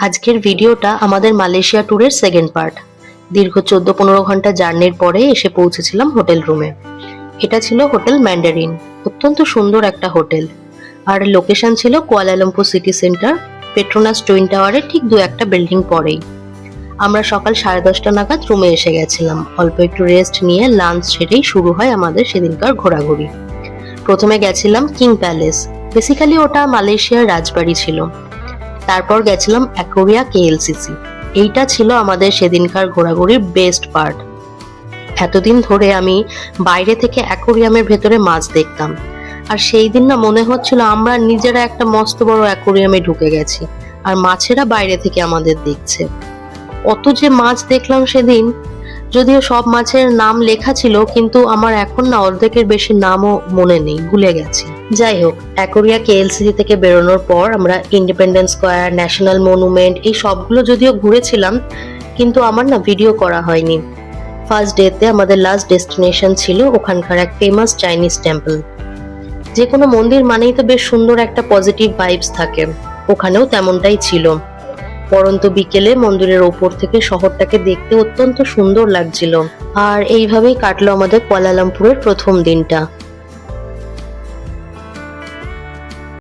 আজকের ভিডিওটা আমাদের মালয়েশিয়া ট্যুরের সেকেন্ড পার্ট। দীর্ঘ 14-15 ঘন্টা জার্নির পরে এসে পৌঁছেছিলাম হোটেল রুমে। এটা ছিল হোটেল ম্যান্ডারিন, অত্যন্ত সুন্দর একটা হোটেল। আর লোকেশন ছিল Kuala Lumpur city centre, Petronas twin টাওয়ারের ঠিক 2-1 বিল্ডিং পরেই। আমরা সকাল 10:30 নাগাদ রুমে এসে গেছিলাম। অল্প একটু রেস্ট নিয়ে লাঞ্চ সেরেই শুরু হয় আমাদের সেদিনকার ঘোরাঘুরি। প্রথমে গেছিলাম কিং প্যালেস, বেসিক্যালি ওটা মালয়েশিয়ার রাজবাড়ি ছিল। তারপর গেছিলাম অ্যাকোরিয়া কেএলসিসি। এইটা ছিল আমাদের সেদিনকার ঘোরাঘুরির বেস্ট পার্ট। এতদিন ধরে আমি বাইরে থেকে অ্যাকোরিয়ামের ভেতরে মাছ দেখতাম, আর সেই দিন না মনে হচ্ছিল আমরা নিজেরা একটা মস্ত বড় অ্যাকোরিয়ামে ঢুকে গেছি, আর মাছেরা বাইরে থেকে আমাদের দেখছে। কত যে মাছ দেখলাম সেদিন, যদিও সব মাছের নাম লেখা ছিল, কিন্তু আমার এখন না অর্ধেকের বেশি নামও মনে নেই, ভুলে গেছি। যাই হোক, অ্যাকোরিয়া কেএলসিসি থেকে বেরোনোর পর আমরা ইন্ডিপেন্ডেন্স স্কোয়ার, ন্যাশনাল মনুমেন্ট, এই সবগুলো যদিও ঘুরেছিলাম, কিন্তু আমার না ভিডিও করা হয়নি। ফার্স্ট ডেতে আমাদের লাস্ট ডেস্টিনেশন ছিল ওখানকার এক ফেমাস চাইনিজ টেম্পল। যে কোনো মন্দির মানেই তো বেশ সুন্দর একটা পজিটিভ ভাইবস থাকে, ওখানেও তেমনটাই ছিল। পরন্ত বিকেলে মন্দিরের ওপর থেকে শহরটাকে দেখতে অত্যন্ত সুন্দর লাগছিল। আর এইভাবেই কাটলো আমাদের কুয়ালালামপুরের প্রথম দিনটা।